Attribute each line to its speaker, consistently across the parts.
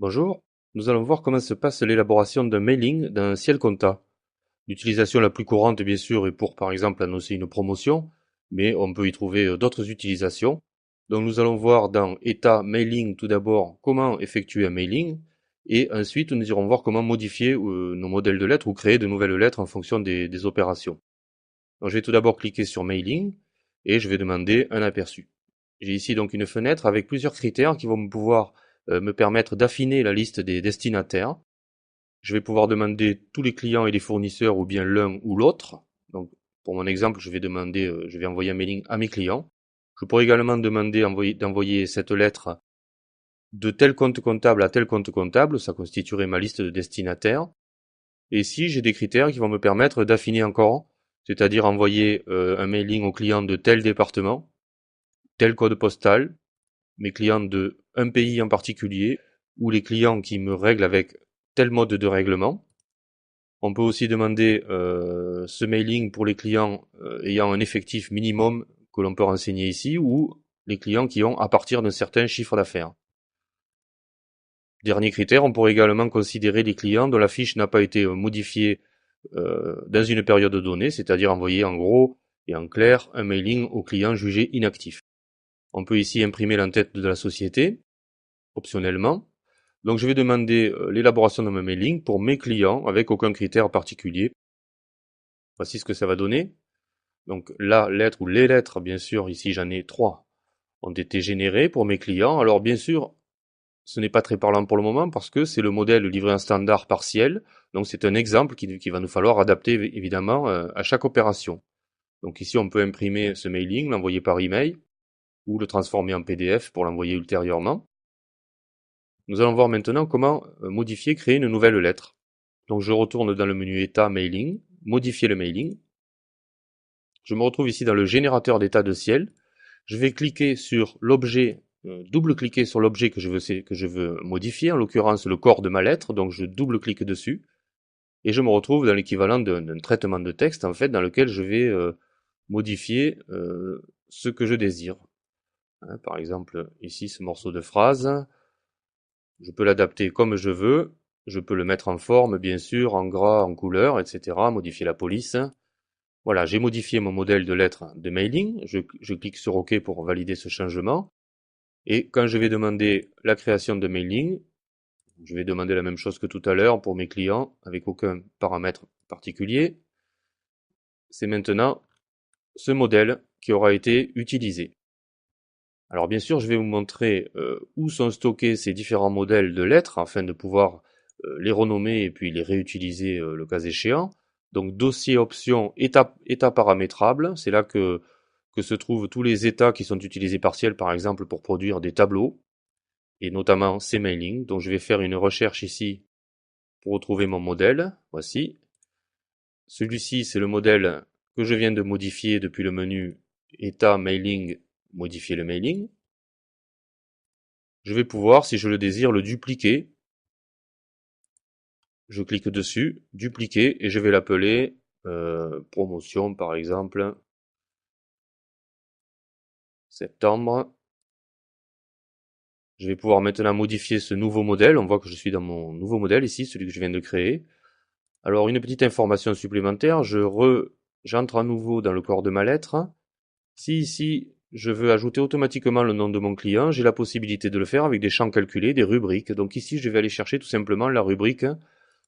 Speaker 1: Bonjour, nous allons voir comment se passe l'élaboration d'un mailing d'un Ciel Compta. L'utilisation la plus courante, bien sûr, est pour, par exemple, annoncer une promotion, mais on peut y trouver d'autres utilisations. Donc nous allons voir dans État Mailing tout d'abord comment effectuer un mailing, et ensuite nous irons voir comment modifier nos modèles de lettres ou créer de nouvelles lettres en fonction des opérations. Donc je vais tout d'abord cliquer sur Mailing, et je vais demander un aperçu. J'ai ici donc une fenêtre avec plusieurs critères qui vont pouvoir me permettre d'affiner la liste des destinataires. Je vais pouvoir demander tous les clients et les fournisseurs ou bien l'un ou l'autre. Donc pour mon exemple, je vais envoyer un mailing à mes clients. Je pourrais également demander d'envoyer cette lettre de tel compte comptable à tel compte comptable, ça constituerait ma liste de destinataires. Et ici, j'ai des critères qui vont me permettre d'affiner encore, c'est-à-dire envoyer un mailing aux clients de tel département, tel code postal, mes clients de un pays en particulier, ou les clients qui me règlent avec tel mode de règlement. On peut aussi demander ce mailing pour les clients ayant un effectif minimum que l'on peut renseigner ici, ou les clients qui ont à partir d'un certain chiffre d'affaires. Dernier critère, on pourrait également considérer les clients dont la fiche n'a pas été modifiée dans une période donnée, c'est-à-dire envoyer en gros et en clair un mailing aux clients jugés inactifs. On peut ici imprimer l'entête de la société, optionnellement. Donc je vais demander l'élaboration de mon mailing pour mes clients avec aucun critère particulier. Voici ce que ça va donner. Donc la lettre ou les lettres, bien sûr, ici j'en ai 3, ont été générées pour mes clients. Alors bien sûr, ce n'est pas très parlant pour le moment parce que c'est le modèle livré en standard partiel. Donc c'est un exemple qui va nous falloir adapter évidemment à chaque opération. Donc ici on peut imprimer ce mailing, l'envoyer par email ou le transformer en PDF pour l'envoyer ultérieurement. Nous allons voir maintenant comment modifier, créer une nouvelle lettre. Donc je retourne dans le menu État Mailing, modifier le mailing. Je me retrouve ici dans le générateur d'état de ciel. Je vais cliquer sur l'objet, double-cliquer sur l'objet que je veux modifier, en l'occurrence le corps de ma lettre, donc je double-clique dessus. Et je me retrouve dans l'équivalent d'un traitement de texte, en fait, dans lequel je vais modifier ce que je désire. Hein, par exemple, ici, ce morceau de phrase, je peux l'adapter comme je veux. Je peux le mettre en forme, bien sûr, en gras, en couleur, etc. Modifier la police. Voilà, j'ai modifié mon modèle de lettre de mailing. Je clique sur OK pour valider ce changement. Et quand je vais demander la création de mailing, je vais demander la même chose que tout à l'heure pour mes clients, avec aucun paramètre particulier. C'est maintenant ce modèle qui aura été utilisé. Alors bien sûr, je vais vous montrer où sont stockés ces différents modèles de lettres afin de pouvoir les renommer et puis les réutiliser le cas échéant. Donc dossier option état paramétrable, c'est là que se trouvent tous les états qui sont utilisés par Ciel par exemple pour produire des tableaux et notamment ces mailings. Donc je vais faire une recherche ici pour retrouver mon modèle. Voici. Celui-ci c'est le modèle que je viens de modifier depuis le menu état mailing, modifier le mailing. Je vais pouvoir, si je le désire, le dupliquer. Je clique dessus, dupliquer, et je vais l'appeler promotion par exemple, septembre. Je vais pouvoir maintenant modifier ce nouveau modèle. On voit que je suis dans mon nouveau modèle ici, celui que je viens de créer. Alors une petite information supplémentaire, j'entre à nouveau dans le corps de ma lettre. Si ici je veux ajouter automatiquement le nom de mon client, j'ai la possibilité de le faire avec des champs calculés, des rubriques. Donc ici je vais aller chercher tout simplement la rubrique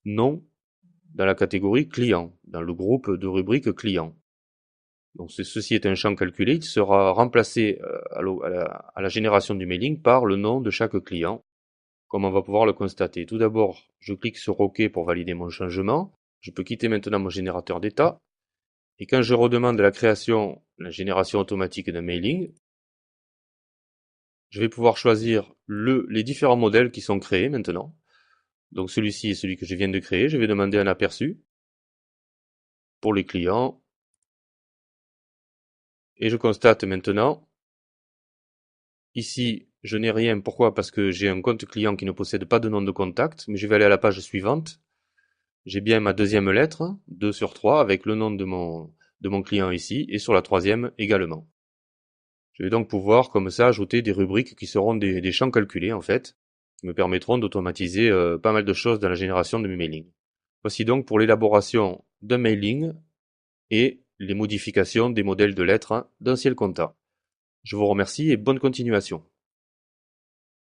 Speaker 1: nom dans la catégorie client, dans le groupe de rubriques client. Donc ceci est un champ calculé, il sera remplacé à la génération du mailing par le nom de chaque client, comme on va pouvoir le constater. Tout d'abord, je clique sur OK pour valider mon changement. Je peux quitter maintenant mon générateur d'état. Et quand je redemande la génération automatique d'un mailing, je vais pouvoir choisir les différents modèles qui sont créés maintenant. Donc celui-ci est celui que je viens de créer. Je vais demander un aperçu pour les clients. Et je constate maintenant, ici, je n'ai rien. Pourquoi? Parce que j'ai un compte client qui ne possède pas de nom de contact, mais je vais aller à la page suivante. J'ai bien ma deuxième lettre, 2 sur 3, avec le nom de mon client ici, et sur la troisième également. Je vais donc pouvoir, comme ça, ajouter des rubriques qui seront des champs calculés, en fait, qui me permettront d'automatiser pas mal de choses dans la génération de mes mailings. Voici donc pour l'élaboration d'un mailing et les modifications des modèles de lettres d'un Ciel Conta. Je vous remercie et bonne continuation.